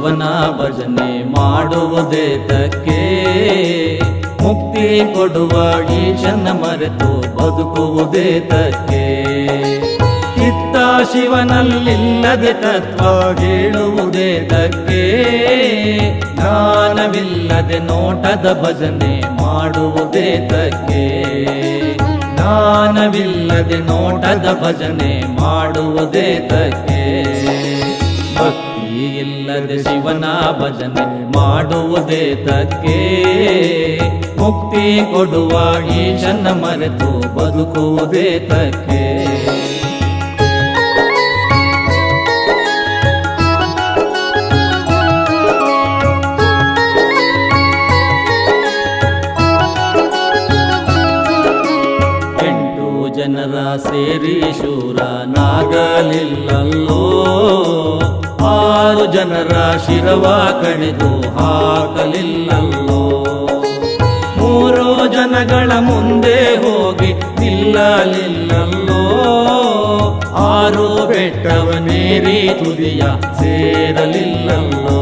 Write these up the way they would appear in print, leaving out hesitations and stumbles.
ಶಿವನ ಭಜನೆ ಮಾಡುವುದೇ ತಕ್ಕೆ. ಮುಕ್ತಿ ಕೊಡುವ ಈಶನ ಮರೆತು ಬದುಕುವುದೇ ತಕ್ಕೆ. ಇತ್ತ ಶಿವನಲ್ಲಿಲ್ಲದೆ ತತ್ವ ಹೇಳುವುದೇ ತಕ್ಕೆ. ಜ್ಞಾನವಿಲ್ಲದೆ ನೋಟದ ಭಜನೆ ಮಾಡುವುದೇ ತಕ್ಕೆ. ಜ್ಞಾನವಿಲ್ಲದೆ ನೋಟದ ಭಜನೆ ಮಾಡುವುದೇ ತಕ್ಕೆ. ಭಕ್ತಿ ಇಲ್ಲದೆ ಶಿವನ ಭಜನೆ ಮಾಡುವುದೇ ತಕ್ಕೆ. ಮುಕ್ತಿ ಕೊಡುವ ಈಶನ ಮರೆತು ಬದುಕುವುದೇ ತಕ್ಕೆ. ಜನರ ಸೇರಿ ಶೂರನಾಗಲಿಲ್ಲಲ್ಲೋ. 6 ಜನರ ಶಿರವ ಕಡಿದು ಹಾಕಲಿಲ್ಲಲ್ಲೋ. 3 ಜನಗಳ ಮುಂದೆ ಹೋಗಿ ನಿಲ್ಲಲಿಲ್ಲಲ್ಲೋ. 6 ಬೆಟ್ಟವನೇರಿ ತುದಿಯ ಸೇರಲಿಲ್ಲಲ್ಲೋ.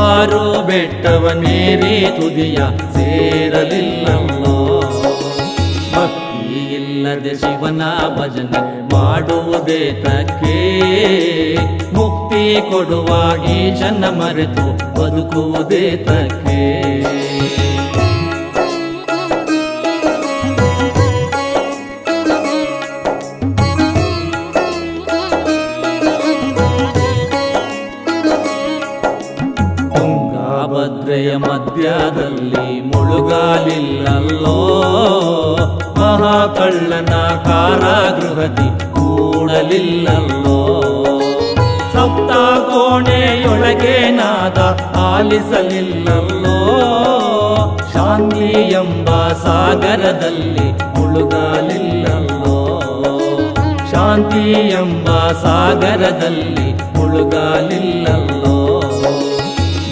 6 ಬೆಟ್ಟವನೇರಿ ತುದಿಯ ಸೇರಲಿಲ್ಲಲ್ಲೋ. ಇಲ್ಲದೆ ಶಿವನ ಭಜನೆ ಮಾಡುವುದೇ ತಕ್ಕೆ. ಮುಕ್ತಿ ಕೊಡುವ ಈಶನ ಮರೆತು ಬದುಕುವುದೇ ತಕ್ಕೆ. ತುಂಗಭದ್ರೆಯ ಮಧ್ಯದಲ್ಲಿ ಮುಳುಗಾಲಿಲ್ಲಲ್ಲೋ. ಮಹಾಕಳ್ಳನ ಕಾರಾಗೃಹದಿ ಕೂಡಲಿಲ್ಲಲ್ಲೋ. ಸಪ್ತ ಕೋಣೆಯೊಳಗೆ ನಾದ ಆಲಿಸಲಿಲ್ಲಲ್ಲೋ. ಶಾಂತಿ ಎಂಬ ಸಾಗರದಲ್ಲಿ ಮುಳುಗಾಲಿಲ್ಲಲ್ಲೋ. ಶಾಂತಿ ಎಂಬ ಸಾಗರದಲ್ಲಿ ಮುಳುಗಾಲಿಲ್ಲಲ್ಲೋ.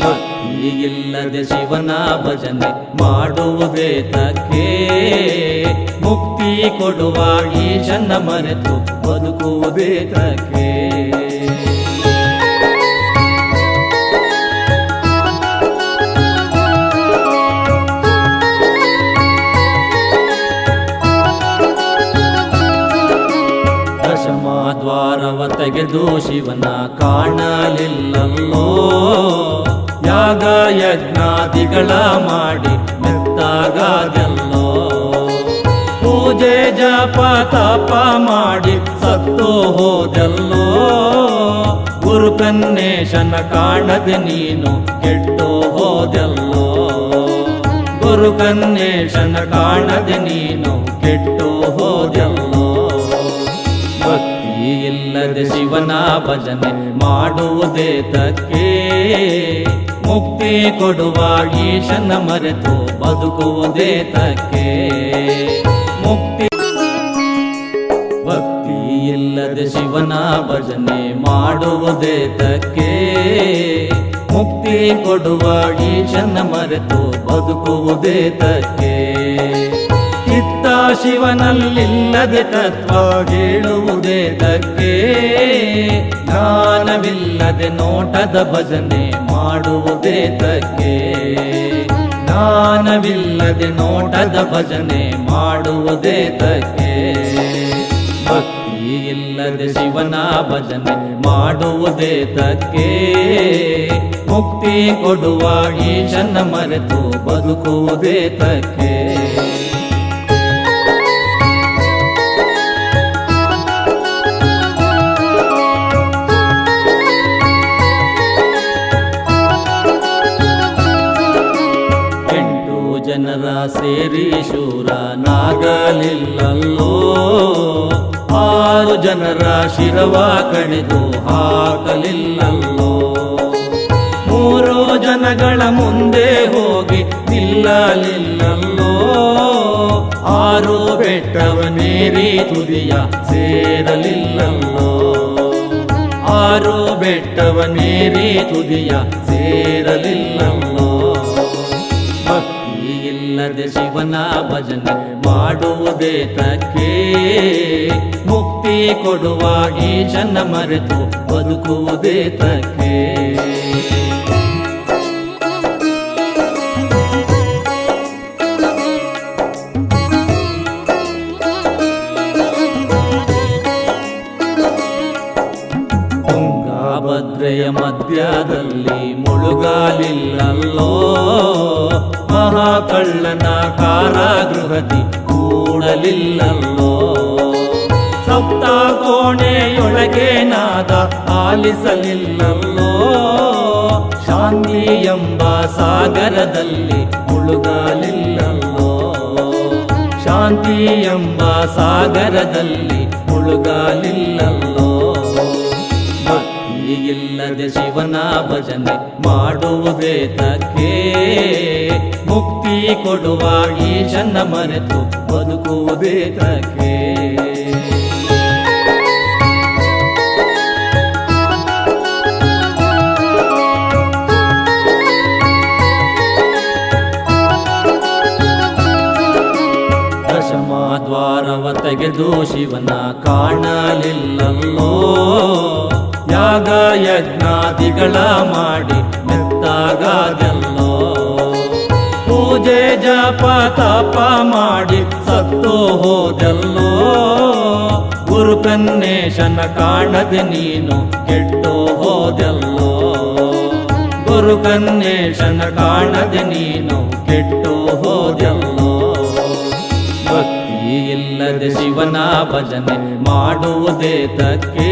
ಭಕ್ತಿ ಇಲ್ಲದೆ ಶಿವನ ಭಜನೆ ಮಾಡುವುದೇ ತಕ್ಕೆ. ಮುಕ್ತಿ ಕೊಡುವ ಈಶನ ಮರೆತು ಬದುಕುವುದೇ ತಕ್ಕೆ. ದಶಮದ್ವಾರವ ತೆಗೆದು ಶಿವನ ಕಾಣಲಿಲ್ಲಲ್ಲೋ. ಯಾಗ ಯಜ್ಞಾದಿಗಳ ಮಾಡಿ ಮೆತ್ತಾಗದೆಲ್ಲೋ. ಪೂಜೆ ಜಪ ತಪ ಮಾಡಿ ಸತ್ತು ಹೋದೆಲ್ಲೋ. ಗುರುಕನ್ನೇಶನ ಕಾಣದೆ ನೀನು ಕೆಟ್ಟು ಹೋದೆಲ್ಲೋ. ಗುರುಕನ್ನೇಶನ ಕಾಣದೆ ನೀನು ಕೆಟ್ಟು ಹೋದೆಲ್ಲೋ. ಭಕ್ತಿ ಇಲ್ಲದೆ ಶಿವನ ಭಜನೆ ಮಾಡುವುದೇ ತಕ್ಕೆ. ಮುಕ್ತಿ ಕೊಡುವ ಈಶನ ಮರೆತು ಬದುಕುವುದೇ ತಕ್ಕೆ. ಮುಕ್ತಿ ಭಕ್ತಿ ಇಲ್ಲದೆ ಶಿವನ ಭಜನೆ ಮಾಡುವುದೇ ತಕ್ಕೆ. ಮುಕ್ತಿ ಕೊಡುವ ಈಶನ ಮರೆತು ಬದುಕುವುದೇ ತಕ್ಕೆ. ಇತ್ತ ಶಿವನಲ್ಲಿಲ್ಲದೆ ತತ್ವ ಹೇಳುವುದೇ ತಕ್ಕೆ. ಜ್ಞಾನವಿಲ್ಲದೆ ನೋಟದ ಭಜನೆ ಮಾಡುವುದೇ ತಕ್ಕೆ. ಜ್ಞಾನವಿಲ್ಲದೆ ನೋಟದ ಭಜನೆ ಮಾಡುವುದೇ ತಕ್ಕೆ. ಭಕ್ತಿ ಇಲ್ಲದೆ ಶಿವನ ಭಜನೆ ಮಾಡುವುದೇ ತಕ್ಕೆ. ಮುಕ್ತಿ ಕೊಡುವ ಈಶನ ಮರೆತು ಬದುಕುವುದೇ ತಕ್ಕೆ. ಜನರ ಸೇರಿ ಶೂರನಾಗಲಿಲ್ಲಲ್ಲೋ. 6 ಜನರ ಶಿರವ ಕಡಿದು ಹಾಕಲಿಲ್ಲಲ್ಲೋ. 3 ಜನಗಳ ಮುಂದೆ ಹೋಗಿ ನಿಲ್ಲಲಿಲ್ಲಲ್ಲೋ. 6 ಬೆಟ್ಟವನೇರಿ ತುದಿಯ ಸೇರಲಿಲ್ಲಲ್ಲೋ. 6 ಬೆಟ್ಟವನೇರಿ ತುದಿಯ ಸೇರಲಿಲ್ಲಲ್ಲೋ. ಇಲ್ಲದೆ ಶಿವನ ಭಜನೆ ಮಾಡುವುದೇ ತಕ್ಕೆ. ಮುಕ್ತಿ ಕೊಡುವ ಈಶನ ಮರೆತು ಬದುಕುವುದೇ ತಕ್ಕೆ. ತುಂಗಾಭದ್ರೆಯ ಮಧ್ಯದಲ್ಲಿ ಮುಳುಗಾಲಿಲ್ಲಲ್ಲೋ, ಮಹಾಕಳ್ಳನ ಕಾರಾಗೃಹದಿ ಕೂಡಲಿಲ್ಲಲ್ಲೋ. ಸಪ್ತ ಕೋಣೆಯೊಳಗೆ ನಾದ ಆಲಿಸಲಿಲ್ಲಲ್ಲೋ, ಶಾಂತಿ ಎಂಬ ಸಾಗರದಲ್ಲಿ ಮುಳುಗಾಲಿಲ್ಲಲ್ಲೋ. ಶಾಂತಿ ಎಂಬ ಸಾಗರದಲ್ಲಿ ಮುಳುಗಾಲಿಲ್ಲಲ್ಲೋ. ಭಕ್ತಿ ಇಲ್ಲದೆ ಶಿವನ ಭಜನೆ ಮಾಡುವುದೇ ತಕ್ಕೆ. ಮುಕ್ತಿ ಕೊಡುವ ಈಶನ ಮರೆತು ಬದುಕುವುದೇ ತಕ್ಕೆ. ದಶಮದ್ವಾರವ ತೆಗೆದು ಶಿವನ ಕಾಣಲಿಲ್ಲಲ್ಲೋ, ಯಾಗ ಯಜ್ಞಾದಿಗಳ ಮಾಡಿ ಮೆತ್ತಾಗದಲ್ಲೋ. ಪೂಜೆ ಜಪ ತಪ ಮಾಡಿ ಸತ್ತು ಹೋದಲ್ಲೋ, ಗುರುಕನ್ನೇಶನ ಕಾಣದೆ ನೀನು ಕೆಟ್ಟು ಹೋದಲ್ಲೋ. ಗುರುಕನ್ನೇಶನ ಕಾಣದೆ ನೀನು ಕೆಟ್ಟು ಹೋದಲ್ಲೋ. ಭಕ್ತಿ ಇಲ್ಲದೆ ಶಿವನ ಭಜನೆ ಮಾಡುವುದೇ ತಕ್ಕೆ.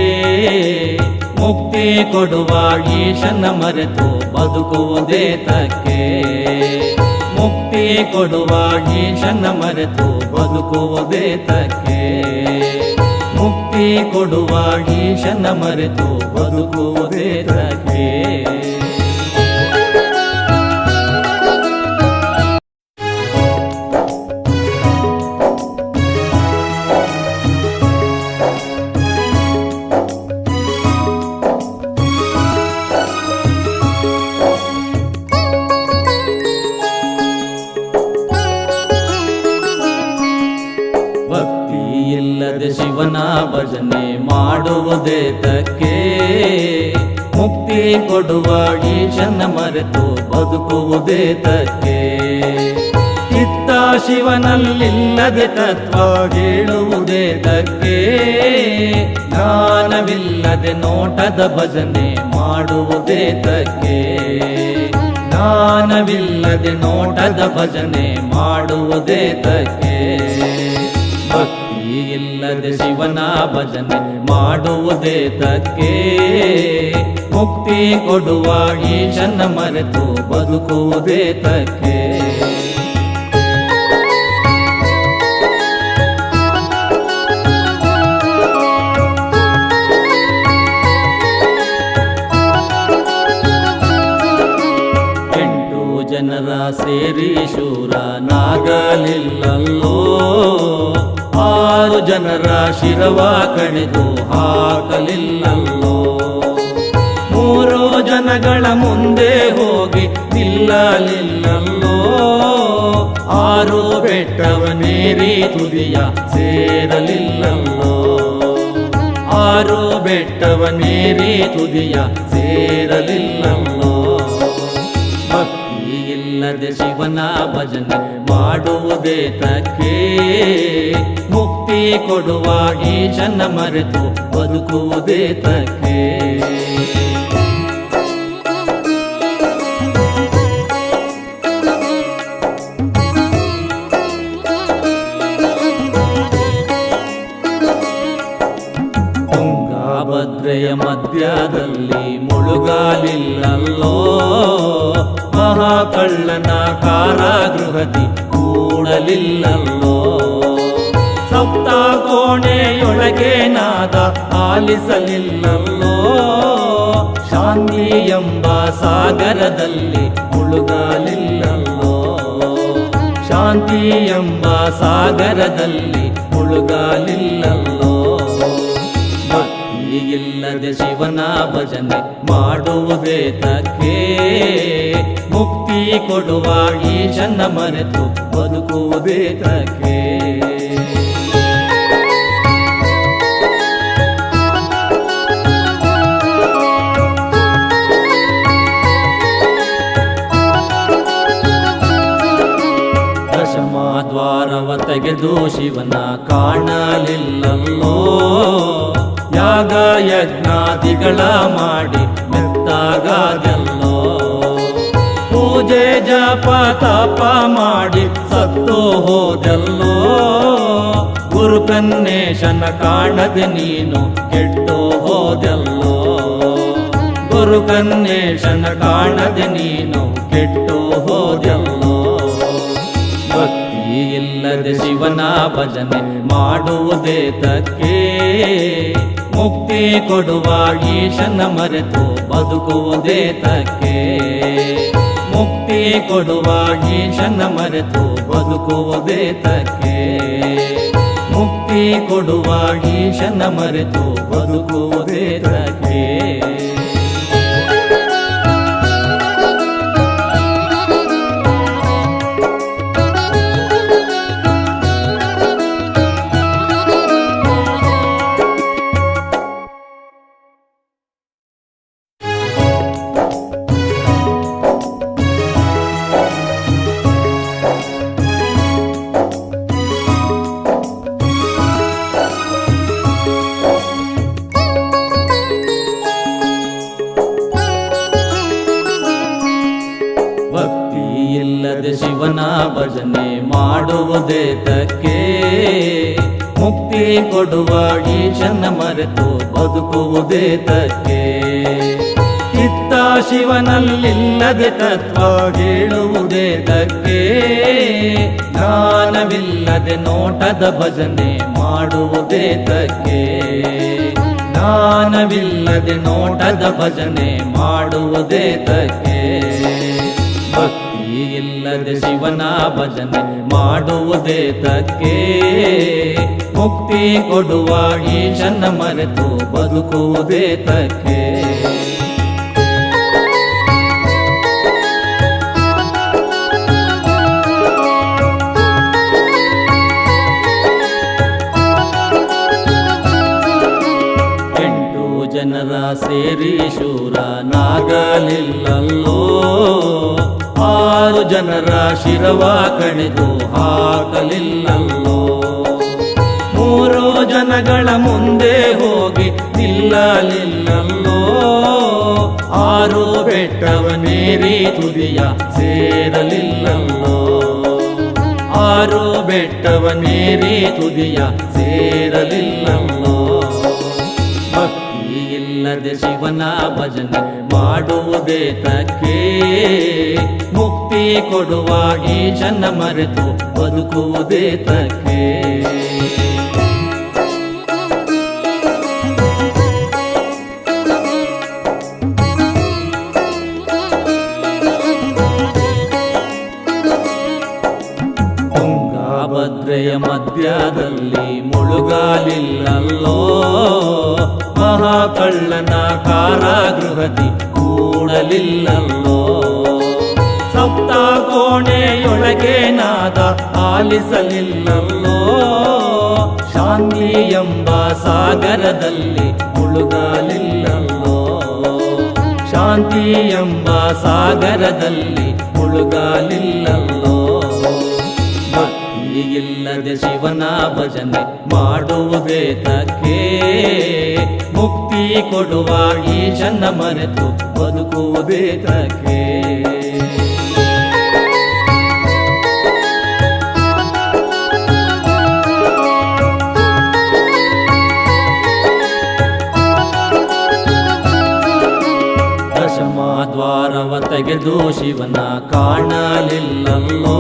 ಮುಕ್ತಿ ಕೊಡುವ ಈಶನ ಮರೆತು ಬದುಕುವುದೇ ತಕ್ಕೆ. ಮುಕ್ತಿ ಕೊಡುವ ಈಶನ ಮರೆತು ಬದುಕುವುದೇ ತಕ್ಕೆ. ಮುಕ್ತಿ ಕೊಡುವ ಈಶನ ಮರೆತು ಬದುಕುವುದೇ ತಕ್ಕೆ. ಇಲ್ಲದೆ ಶಿವನ ಭಜನೆ ಮಾಡುವುದೇ ತಕ್ಕೆ. ಮುಕ್ತಿ ಕೊಡುವ ಈಶನ ಮರೆತು ಬದುಕುವುದೇ ತಕ್ಕೆ. ಚಿತ್ತ ಶಿವನಲ್ಲಿಲ್ಲದೆ ತತ್ವ ಹೇಳುವುದೇ ತಕ್ಕೆ. ಜ್ಞಾನವಿಲ್ಲದೆ ನೋಟದ ಭಜನೆ ಮಾಡುವುದೇ ತಕ್ಕೆ. ಜ್ಞಾನವಿಲ್ಲದೆ ನೋಟದ ಭಜನೆ ಮಾಡುವುದೇ ತಕ್ಕೆ. ಭಕ್ತಿ ಇಲ್ಲದೆ ಶಿವನ ಭಜನೆ ಮಾಡುವುದೇ ತಕ್ಕೆ. ಮುಕ್ತಿ ಕೊಡುವ ಈಶನ ಮರೆತು ಬದುಕುವುದೇ ತಕ್ಕೆ. ಎಂಟು ಜನರ ಸೇರಿ ಶೂರನಾಗಲಿಲ್ಲಲ್ಲೋ, 6 ಜನರ ಶಿರವ ಕಡಿದು ಹಾಕಲಿಲ್ಲಲ್ಲೋ. 3 ಜನಗಳ ಮುಂದೆ ಹೋಗಿ ನಿಲ್ಲಲಿಲ್ಲಲ್ಲೋ. 6 ಬೆಟ್ಟವನೇರಿ ತುದಿಯ ಸೇರಲಿಲ್ಲಲ್ಲೋ. 6 ಬೆಟ್ಟವನೇರಿ ತುದಿಯ ಸೇರಲಿಲ್ಲಲ್ಲೋ. ಭಕ್ತಿ ಇಲ್ಲದೆ ಶಿವನ ಭಜನೆ ಮಾಡುವುದೇ ತಕ್ಕೆ. ಮುಕ್ತಿ ಕೊಡುವ ಈಶನ ಮರೆತು ಬದುಕುವುದೇ ತಕ್ಕೆ. ತುಂಗಾಭದ್ರೆಯ ಮಧ್ಯದಲ್ಲಿ ಮುಳುಗಾಲಿಲ್ಲಲ್ಲೋ, ಮಹಾಕಳ್ಳನ ಕಾರಾಗೃಹದಿ ಕೂಡಲಿಲ್ಲಲ್ಲೋ. ಸಪ್ತ ಕೋಣೆಯೊಳಗೆ ನಾದ ಆಲಿಸಲಿಲ್ಲಲ್ಲೋ. ಶಾಂತಿ ಎಂಬ ಸಾಗರದಲ್ಲಿ ಮುಳುಗಾಲಿಲ್ಲಲ್ಲೋ. ಶಾಂತಿ ಎಂಬ ಸಾಗರದಲ್ಲಿ ಮುಳುಗಾಲಿಲ್ಲಲ್ಲೋ. ಭಕ್ತಿ ಇಲ್ಲದೆ ಶಿವನ ಭಜನೆ ಮಾಡುವುದೇ ತಕ್ಕೆ. ಮುಕ್ತಿ ಕೊಡುವ ಈಶನ ಮರೆತು ಬದುಕುವುದೇ ತಕ್ಕೆ. ತೆಗೆದು ಶಿವನ ಕಾಣಲಿಲ್ಲಲ್ಲೋ, ಯಾಗ ಯಜ್ಞಾದಿಗಳ ಮಾಡಿ ಮೆತ್ತಾಗಾದೆಲ್ಲೋ, ಪೂಜೆ ಜಪ ತಪ ಮಾಡಿ ಸತ್ತು ಹೋದೆಲ್ಲೋ, ಗುರುಕನ್ನೇಶನ ಕಾಣದೆ ನೀನು ಕೆಟ್ಟು ಹೋದೆಲ್ಲೋ, ಗುರುಕನ್ನೇಶನ ಕಾಣದೆ ನೀನು ಕೆಟ್ಟು ಹೋದೆಲ್ಲೋ. ಭಕ್ತಿ ಇಲ್ಲದೆ ಶಿವನ ಭಜನೆ ಮಾಡುವುದೇ ತಕ್ಕೆ, ಮುಕ್ತಿ ಕೊಡುವ ಈಶನ ಮರೆತು ಬದುಕುವುದೇ ತಕ್ಕೆ, ಮುಕ್ತಿ ಕೊಡುವ ಈಶನ ಮರೆತು ಬದುಕುವುದೇ ತಕ್ಕೆ, ಮುಕ್ತಿ ಕೊಡುವ ಈಶನ ಮರೆತು ಬದುಕುವುದೇ ತಕ್ಕೆ. ಶಿವನ ಭಜನೆ ಮಾಡುವುದೇ ತಕ್ಕೆ, ಮುಕ್ತಿ ಕೊಡುವ ಈಶನ ಮರೆತು ಬದುಕುವುದೇ ತಕ್ಕೆ, ಚಿತ್ತ ಶಿವನಲ್ಲಿಲ್ಲದೆ ತತ್ವ ಹೇಳುವುದೇ ತಕ್ಕೆ, ಜ್ಞಾನವಿಲ್ಲದೆ ನೋಟದ ಭಜನೆ ಮಾಡುವುದೇ ತಕ್ಕೆ, ಜ್ಞಾನವಿಲ್ಲದೆ ನೋಟದ ಭಜನೆ ಮಾಡುವುದೇ ತಕ್ಕೆ. ಇಲ್ಲದೆ ಶಿವನ ಭಜನೆ ಮಾಡುವುದೇ ತಕ್ಕೆ, ಮುಕ್ತಿ ಕೊಡುವ ಈಶನ ಮರೆತು ಬದುಕುವುದೇ ತಕ್ಕೆ. ಜನರ ಸೇರಿ ಶೂರನಾಗಲಿಲ್ಲಲ್ಲೋ, 6 ಜನರ ಶಿರವ ಕಡಿದು ಹಾಕಲಿಲ್ಲಲ್ಲೋ, 3 ಜನಗಳ ಮುಂದೆ ಹೋಗಿ ನಿಲ್ಲಲಿಲ್ಲಲ್ಲೋ, 6 ಬೆಟ್ಟವನೇರಿ ತುದಿಯ ಸೇರಲಿಲ್ಲಲ್ಲೋ, 6 ಬೆಟ್ಟವನೇರಿ ತುದಿಯ ಸೇರಲಿಲ್ಲಲ್ಲೋ. ಇಲ್ಲದೆ ಶಿವನ ಭಜನೆ ಮಾಡುವುದೇ ತಕ್ಕೆ, ಮುಕ್ತಿ ಕೊಡುವ ಈಶನ ಮರೆತು ಬದುಕುವುದೇ ತಕ್ಕೆ. ತುಂಗಭದ್ರೆಯ ಮಧ್ಯದಲ್ಲಿ ಮುಳುಗಾಲಿಲ್ಲಲ್ಲೋ, ಮಹಾಕಳ್ಳನ ಕಾರಾಗೃಹದಿ ಕೂಡಲಿಲ್ಲಲ್ಲೋ, ಸಪ್ತ ಕೋಣೆಯೊಳಗೆ ನಾದ ಆಲಿಸಲಿಲ್ಲಲ್ಲೋ, ಶಾಂತಿ ಎಂಬ ಸಾಗರದಲ್ಲಿ ಮುಳುಗಾಲಿಲ್ಲಲ್ಲೋ, ಶಾಂತಿ ಎಂಬ ಸಾಗರದಲ್ಲಿ ಮುಳುಗಾಲಿಲ್ಲಲ್ಲೋ. ಇಲ್ಲದೆ ಶಿವನ ಭಜನೆ ಮಾಡುವುದೇ ತಕ್ಕೆ, ಮುಕ್ತಿ ಕೊಡುವ ಈಶನ ಮರೆತು ಬದುಕುವುದೇ ತಕ್ಕೆ. ದಶಮದ್ವಾರವ ತೆಗೆದು ಶಿವನ ಕಾಣಲಿಲ್ಲಲ್ಲೋ,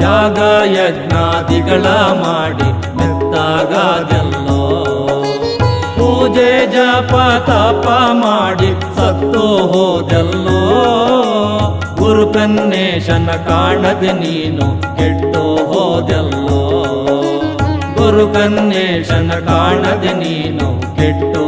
ಯಾಗ ಯಜ್ಞಾದಿಗಳ ಮಾಡಿ ಮೆತ್ತಾಗಾದೆಲ್ಲೋ, ಪೂಜೆ ಜಪ ತಪ ಮಾಡಿ ಸತ್ತು ಹೋದೆಲ್ಲೋ, ಗುರುಕನ್ನೇಶನ ಕಾಣದೆ ನೀನು ಕೆಟ್ಟು ಹೋದೆಲ್ಲೋ, ಗುರುಕನ್ನೇಶನ ಕಾಣದೆ ನೀನು ಕೆಟ್ಟು